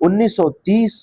1930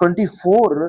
24,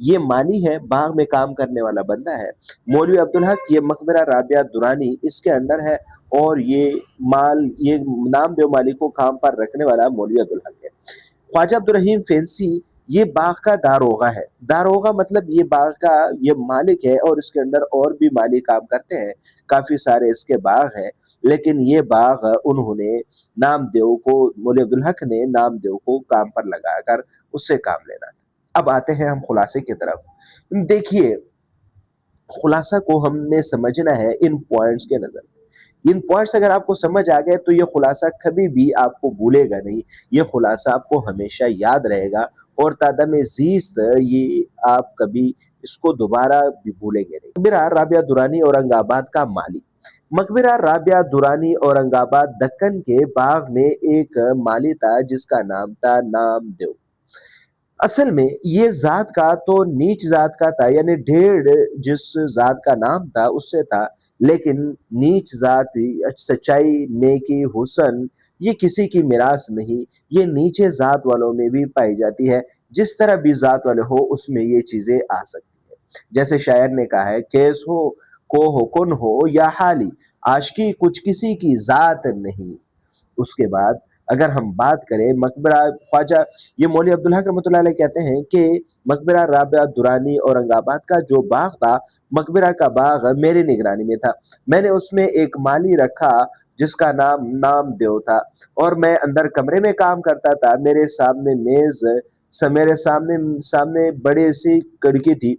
یہ مالی ہے، باغ میں کام کرنے والا بندہ ہے۔ مولوی عبدالحق یہ مقبرہ رابعہ درانی اس کے اندر ہے، اور یہ نام دیو مالی کو کام پر رکھنے والا مولوی عبدالحق ہے۔ خواجہ عبدالرحیم فینسی یہ باغ کا داروغہ ہے۔ داروغہ مطلب یہ باغ کا یہ مالک ہے، اور اس کے اندر اور بھی مالی کام کرتے ہیں، کافی سارے اس کے باغ ہیں، لیکن یہ باغ انہوں نے مولوی عبدالحق نے نام دیو کو کام پر لگا کر اس سے کام لینا تھا۔ اب آتے ہیں ہم خلاصے کی طرف۔ دیکھیے، خلاصہ کو ہم نے سمجھنا ہے ان پوائنٹس کے نظر۔ ان پوائنٹس اگر آپ کو سمجھ آ گئے تو یہ خلاصہ کبھی بھی آپ کو بھولے گا نہیں، یہ خلاصہ آپ کو ہمیشہ یاد رہے گا، اور تادم زیست یہ آپ کبھی اس کو دوبارہ بھی بھولیں گے نہیں۔ مقبرہ رابعہ درانی اورنگ آباد کا مالی۔ مقبرہ رابعہ درانی اورنگ آباد دکن کے باغ میں ایک مالی تھا جس کا نام تھا نام دیو۔ اصل میں یہ ذات کا تو نیچ ذات کا تھا، یعنی ڈھیڑ جس ذات کا نام تھا اس سے تھا، لیکن نیچ ذات، سچائی، نیکی، حسن یہ کسی کی میراث نہیں، یہ نیچے ذات والوں میں بھی پائی جاتی ہے۔ جس طرح بھی ذات والے ہو اس میں یہ چیزیں آ سکتی ہیں۔ جیسے شاعر نے کہا ہے، کیس ہو، کو ہو، کن ہو یا حالی، عاشقی کچھ کسی کی ذات نہیں۔ اس کے بعد اگر ہم بات کریں مقبرہ خواجہ، یہ مولوی عبدالحق رحمۃ اللہ علیہ کہتے ہیں کہ مقبرہ رابعہ درانی اورنگ آباد کا جو باغ تھا، مقبرہ کا باغ میری نگرانی میں تھا۔ میں نے اس میں ایک مالی رکھا جس کا نام نام دیو تھا، اور میں اندر کمرے میں کام کرتا تھا۔ میرے سامنے میرے سامنے بڑی سی کھڑکی تھی،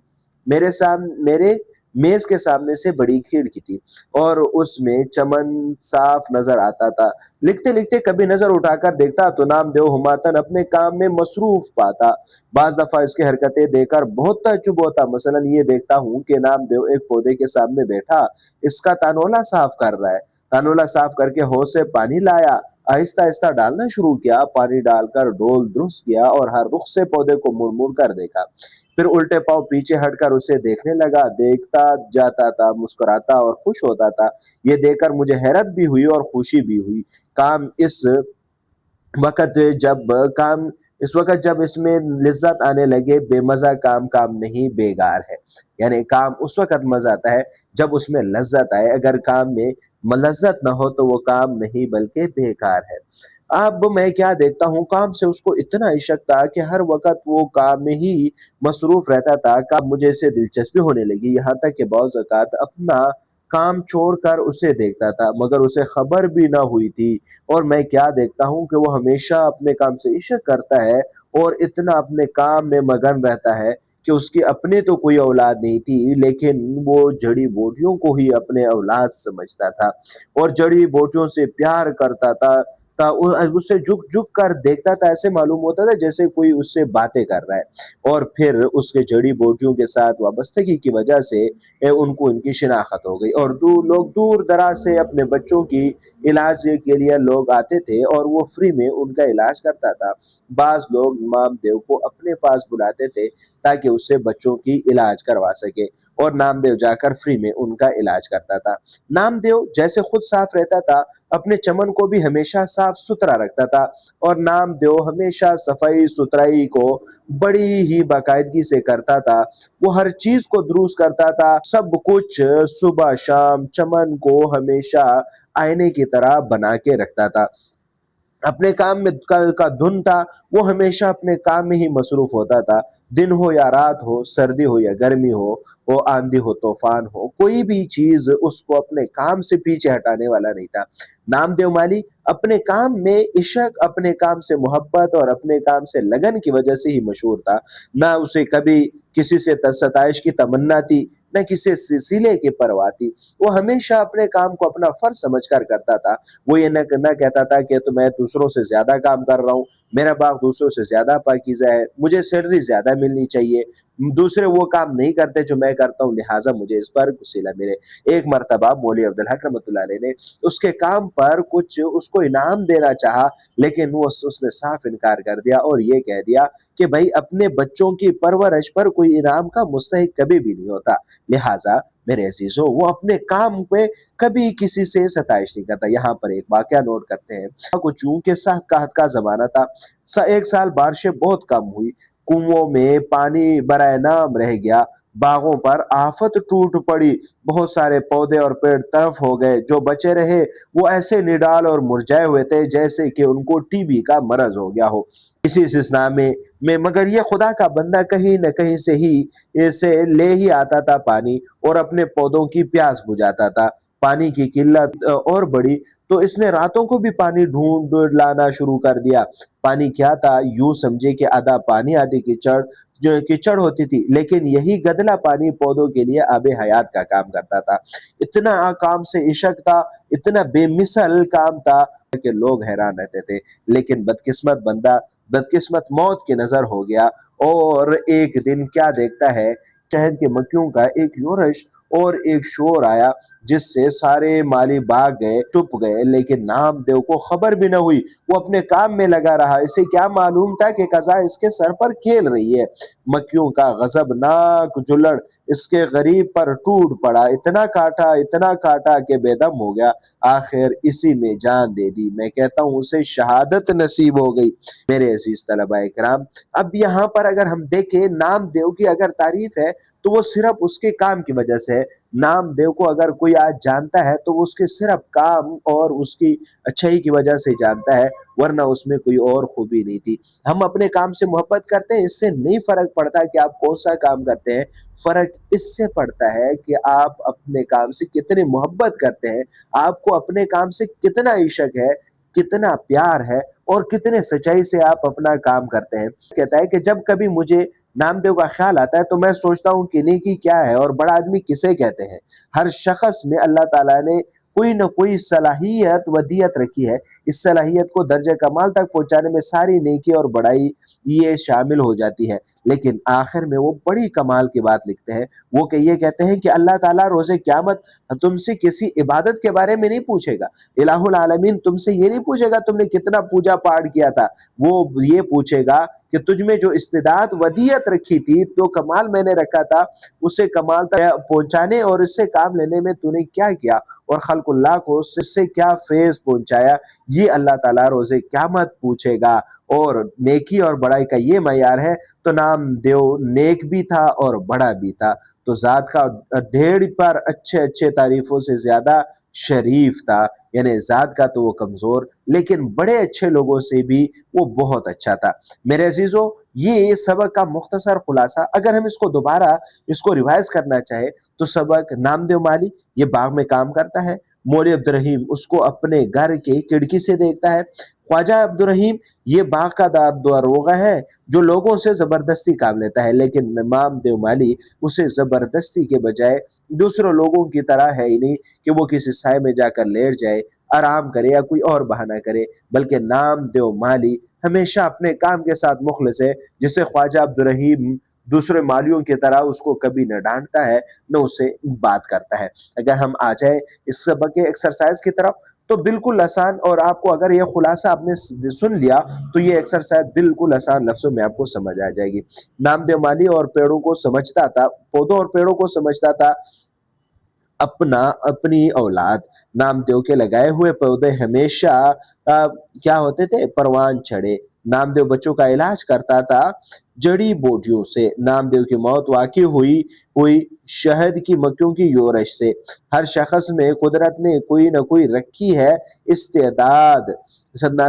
میرے میز کے سامنے سے بڑی کھڑکی تھی، اور اس میں چمن صاف نظر آتا تھا۔ لکھتے لکھتے کبھی نظر اٹھا کر دیکھتا تو نام دیو ہماتن اپنے کام میں مصروف پاتا۔ بعض دفعہ اس کی حرکتیں دیکھ کر بہت تعجب ہوتا، مثلا یہ دیکھتا ہوں کہ نام دیو ایک پودے کے سامنے بیٹھا اس کا تانولا صاف کر رہا ہے۔ تانولا صاف کر کے حوض سے پانی لایا، آہستہ آہستہ ڈالنا شروع کیا، پانی ڈال کر ڈول درست کیا اور ہر رخ سے پودے کو مڑ مڑ کر دیکھا، پھر الٹے پاؤں پیچھے ہٹ کر اسے دیکھنے لگا، دیکھتا جاتا تھا، مسکراتا اور خوش ہوتا تھا۔ یہ دیکھ کر مجھے حیرت بھی ہوئی اور خوشی بھی ہوئی۔ کام وقت کام اس وقت جب اس میں لذت آنے لگے، بے مزہ کام کام نہیں بیگار ہے، یعنی کام اس وقت مزہ آتا ہے جب اس میں لذت آئے، اگر کام میں لذت نہ ہو تو وہ کام نہیں بلکہ بیکار ہے۔ اب میں کیا دیکھتا ہوں، کام سے اس کو اتنا عشق تھا کہ ہر وقت وہ کام میں ہی مصروف رہتا تھا۔ کام مجھے سے دلچسپی ہونے لگی، یہاں تک کہ بعض اوقات اپنا کام چھوڑ کر اسے دیکھتا تھا، مگر اسے خبر بھی نہ ہوئی تھی۔ اور میں کیا دیکھتا ہوں کہ وہ ہمیشہ اپنے کام سے عشق کرتا ہے، اور اتنا اپنے کام میں مگن رہتا ہے کہ اس کی اپنے تو کوئی اولاد نہیں تھی، لیکن وہ جڑی بوٹیوں کو ہی اپنے اولاد سمجھتا تھا، اور جڑی بوٹیوں سے پیار کرتا تھا۔ اس سے جھک جھک کر دیکھتا تھا، ایسے معلوم ہوتا تھا جیسے کوئی اس سے باتیں کر رہا ہے، اور پھر اس کے جڑی بوٹیوں کے ساتھ وابستگی کی وجہ سے ان کو ان کی شناخت ہو گئی، اور لوگ دور دراز سے اپنے بچوں کی علاج کے لیے لوگ آتے تھے، اور وہ فری میں ان کا علاج کرتا تھا۔ بعض لوگ نام دیو کو اپنے پاس بلاتے تھے تاکہ اس سے بچوں کی علاج کروا سکے، اور نام دیو جا کر فری میں ان کا علاج کرتا تھا۔ نام دیو جیسے خود صاف رہتا تھا، اپنے چمن کو بھی ہمیشہ صاف ستھرا رکھتا تھا، اور نام دیو ہمیشہ صفائی ستھرائی کو بڑی ہی باقاعدگی سے کرتا تھا۔ وہ ہر چیز کو درست کرتا تھا، سب کچھ صبح شام چمن کو ہمیشہ آئینے کی طرح بنا کے رکھتا تھا۔ اپنے کام میں کا دھن تھا، وہ ہمیشہ اپنے کام میں ہی مصروف ہوتا تھا، دن ہو یا رات ہو، سردی ہو یا گرمی ہو، وہ آندھی ہو طوفان ہو، کوئی بھی چیز اس کو اپنے کام سے پیچھے ہٹانے والا نہیں تھا۔ نام دیو مالی اپنے کام میں عشق، اپنے کام سے محبت اور اپنے کام سے لگن کی وجہ سے ہی مشہور تھا۔ نہ اسے کبھی کسی سے ستائش کی تمنا تھی، نہ کسی سلسلے کی پرواہ تھی۔ وہ ہمیشہ اپنے کام کو اپنا فرض سمجھ کر کرتا تھا۔ وہ یہ نہ کہتا تھا کہ تو میں دوسروں سے زیادہ کام کر رہا ہوں، میرا باغ دوسروں سے زیادہ پاکیزہ ہے، مجھے سیلری زیادہ ملنی چاہیے، دوسرے وہ کام نہیں کرتے جو میں کرتا ہوں، لہٰذا مجھے اس پر صلہ میرے۔ ایک مرتبہ مولوی عبدالحق رحمۃ اللہ علیہ نے اس کے کام پر کچھ اس کو انعام دینا چاہا، لیکن اس نے صاف انکار کر دیا، اور یہ کہہ دیا کہ بھائی اپنے بچوں کی پرورش پر کوئی انعام کا مستحق کبھی بھی نہیں ہوتا، لہٰذا میرے عزیزو وہ اپنے کام پہ کبھی کسی سے ستائش نہیں کرتا۔ یہاں پر ایک واقعہ نوٹ کرتے ہیں۔ کو چونکہ سخت قحط کا زمانہ تھا، ایک سال بارشیں بہت کم ہوئی، کنووں میں پانی برائے نام رہ گیا، باغوں پر آفت ٹوٹ پڑی، بہت سارے پودے اور پیڑ طرف ہو گئے، جو بچے رہے وہ ایسے نڈال اور مرجھائے ہوئے تھے جیسے کہ ان کو ٹی بی کا مرض ہو گیا ہو۔ اسی استثناء میں مگر یہ خدا کا بندہ کہیں نہ کہیں سے ہی اسے لے ہی آتا تھا پانی، اور اپنے پودوں کی پیاس بجھاتا تھا۔ پانی کی قلت اور بڑی تو اس نے راتوں کو بھی پانی ڈھونڈ لانا شروع کر دیا۔ پانی کیا تھا؟ یوں سمجھے کہ آدھا پانی آدھی کیچڑ، جو کیچڑ ہوتی تھی، لیکن یہی گدلا پانی پودوں کے لیے آب حیات کا کام کرتا تھا۔ اتنا کام سے عشق تھا، اتنا بے مثل کام تھا کہ لوگ حیران رہتے تھے۔ لیکن بدقسمت بندہ، بدقسمت موت کی نظر ہو گیا، اور ایک دن کیا دیکھتا ہے، شہد کے مکھیوں کا ایک یورش اور ایک شور آیا جس سے سارے مالی بھاگ گئے، چپ گئے، لیکن نامدیو کو خبر بھی نہ ہوئی۔ وہ اپنے کام میں لگا رہا، اسے کیا معلوم تھا کہ قضا اس کے سر پر کھیل رہی ہے۔ مکھیوں کا غضبناک جلڑ اس کے غریب پر ٹوٹ پڑا، اتنا کاٹا کہ بے دم ہو گیا، آخر اسی میں جان دے دی۔ میں کہتا ہوں اسے شہادت نصیب ہو گئی۔ میرے عزیز طلباء کرام، اب یہاں پر اگر ہم دیکھیں نامدیو کی اگر تعریف ہے تو وہ صرف اس کے کام کی وجہ سے ہے۔ نامدیو کو اگر کوئی آج جانتا ہے تو وہ اس کے صرف کام اور اس کی اچھائی کی وجہ سے جانتا ہے، ورنہ اس میں کوئی اور خوبی نہیں تھی۔ ہم اپنے کام سے محبت کرتے ہیں، اس سے نہیں فرق پڑتا کہ آپ کون سا کام کرتے ہیں، فرق اس سے پڑتا ہے کہ آپ اپنے کام سے کتنی محبت کرتے ہیں، آپ کو اپنے کام سے کتنا عشق ہے، کتنا پیار ہے، اور کتنے سچائی سے آپ اپنا کام کرتے ہیں۔ کہتا ہے کہ جب کبھی مجھے نامدیو کا خیال آتا ہے تو میں سوچتا ہوں کہ نیکی کیا ہے اور بڑا آدمی کسے کہتے ہیں۔ ہر شخص میں اللہ تعالیٰ نے کوئی نہ کوئی صلاحیت ودیت رکھی ہے، اس صلاحیت کو درجہ کمال تک پہنچانے میں ساری نیکی اور بڑائی یہ شامل ہو جاتی ہے۔ لیکن آخر میں وہ بڑی کمال کی بات لکھتے ہیں، وہ کہ یہ کہتے ہیں کہ اللہ تعالیٰ روز قیامت تم سے کسی عبادت کے بارے میں نہیں پوچھے گا۔ الہ العالمین تم سے یہ نہیں پوچھے گا تم نے کتنا پوجا پاٹ کیا تھا، وہ یہ پوچھے گا کہ تجھ میں جو استعداد ودیت رکھی تھی، جو کمال میں نے رکھا تھا، اسے کمال تک پہنچانے اور اس سے کام لینے میں تو نے کیا کیا، اور خلق اللہ کو اس سے کیا فیض پہنچایا، یہ اللہ تعالیٰ روز قیامت پوچھے گا۔ اور نیکی اور بڑائی کا یہ معیار ہے، تو نامدیو نیک بھی تھا اور بڑا بھی تھا، تو ذات کا ڈھیر پر اچھے تعریفوں سے زیادہ شریف تھا، یعنی ذات کا تو وہ کمزور، لیکن بڑے اچھے لوگوں سے بھی وہ بہت اچھا تھا۔ میرے عزیزو، یہ سبق کا مختصر خلاصہ، اگر ہم اس کو دوبارہ اس کو ریوائز کرنا چاہے تو سبق: نامدیو مالی یہ باغ میں کام کرتا ہے، مولوی عبدالرحیم اس کو اپنے گھر کے کھڑکی سے دیکھتا ہے، خواجہ عبدالرحیم یہ باغ کا داروغہ ہے جو لوگوں سے زبردستی کام لیتا ہے، لیکن نامدیو مالی اسے زبردستی کے بجائے دوسروں لوگوں کی طرح ہے ہی نہیں کہ وہ کسی سائے میں جا کر لیٹ جائے، آرام کرے یا کوئی اور بہانہ کرے، بلکہ نامدیو مالی ہمیشہ اپنے کام کے ساتھ مخلص ہے، جسے خواجہ عبدالرحیم دوسرے مالیوں کی طرح اس کو کبھی نہ ڈانٹتا ہے نہ اسے بات کرتا ہے۔ اگر ہم آ جائیں اس سبق کے ایکسرسائز کی طرف تو بالکل آسان، اور آپ کو اگر یہ خلاصہ آپ نے سن لیا تو یہ ایکسرسائز بالکل آسان لفظوں میں آپ کو سمجھ آ جائے گی۔ نامدیو مالی اور پیڑوں کو سمجھتا تھا، پودوں اور پیڑوں کو سمجھتا تھا اپنی اولاد۔ نامدیو کے لگائے ہوئے پودے ہمیشہ کیا ہوتے تھے؟ پروان چڑھے۔ نامدیو بچوں کا علاج کرتا تھا جڑی بوٹیوں سے۔ نامدیو کی موت واقع ہوئی شہد کی مکھیوں کی یورش سے۔ ہر شخص میں قدرت نے کوئی نہ کوئی رکھی ہے استعداد۔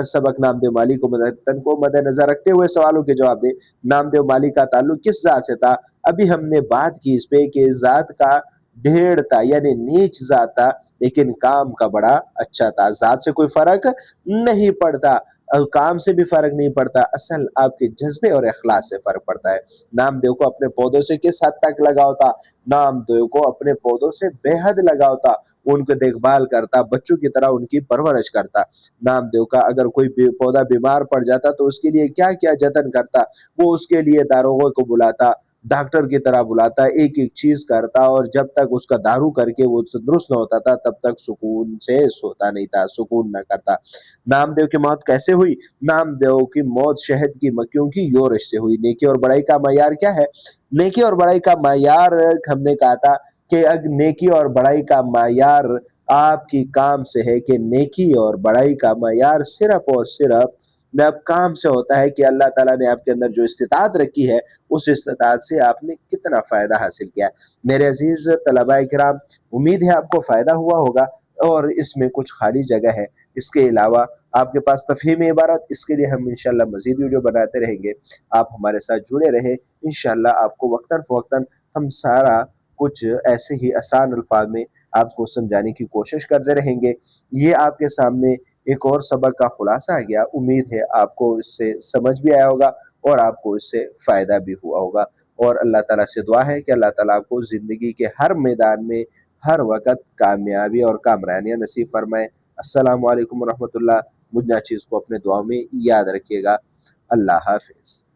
سبق: نامدیو مالی کو مد نظر رکھتے ہوئے سوالوں کے جواب دے۔ نامدیو مالی کا تعلق کس ذات سے تھا؟ ابھی ہم نے بات کی اس پہ کہ ذات کا ڈھیڑ تھا، یعنی نیچ ذات تھا، لیکن کام کا بڑا اچھا تھا۔ ذات سے کوئی فرق نہیں پڑتا، کام سے بھی فرق نہیں پڑتا، اصل آپ کے جذبے اور اخلاص سے فرق پڑتا ہے۔ نامدیو کو اپنے پودوں سے کس حد تک لگاؤ تھا؟ نامدیو کو اپنے پودوں سے بے حد لگاؤ تھا، وہ ان کو دیکھ بھال کرتا، بچوں کی طرح ان کی پرورش کرتا۔ نامدیو کا اگر کوئی پودا بیمار پڑ جاتا تو اس کے لیے کیا کیا جتن کرتا، وہ اس کے لیے داروغے کو بلاتا، ڈاکٹر کی طرح بلاتا، ایک ایک چیز کرتا، اور جب تک اس کا دارو کر کے وہ درست نہ ہوتا تھا تب تک سکون سے سوتا نہیں تھا، سکون نہ کرتا۔ نامدیو کی موت کیسے ہوئی؟ نامدیو کی موت شہد کی مکھیوں کی یورش سے ہوئی۔ نیکی اور بڑائی کا معیار کیا ہے؟ نیکی اور بڑائی کا معیار ہم نے کہا تھا کہ نیکی اور بڑائی کا معیار آپ کی کام سے ہے، کہ نیکی اور بڑائی کا معیار صرف اور صرف اب کام سے ہوتا ہے کہ اللہ تعالیٰ نے آپ کے اندر جو استطاعت رکھی ہے اس استطاعت سے آپ نے کتنا فائدہ حاصل کیا۔ میرے عزیز طلباء کرام، امید ہے آپ کو فائدہ ہوا ہوگا، اور اس میں کچھ خالی جگہ ہے، اس کے علاوہ آپ کے پاس تفہیم عبارت، اس کے لیے ہم انشاءاللہ مزید ویڈیو بناتے رہیں گے۔ آپ ہمارے ساتھ جڑے رہیں، انشاءاللہ آپ کو وقتاً فوقتاً ہم سارا کچھ ایسے ہی آسان الفاظ میں آپ کو سمجھانے کی کوشش کرتے رہیں گے۔ یہ آپ کے سامنے ایک اور سبق کا خلاصہ آ گیا، امید ہے آپ کو اس سے سمجھ بھی آیا ہوگا اور آپ کو اس سے فائدہ بھی ہوا ہوگا، اور اللہ تعالیٰ سے دعا ہے کہ اللہ تعالیٰ آپ کو زندگی کے ہر میدان میں ہر وقت کامیابی اور کامرانیاں نصیب فرمائے۔ السلام علیکم ورحمۃ اللہ۔ مجھ چیز کو اپنے دعا میں یاد رکھیے گا۔ اللہ حافظ۔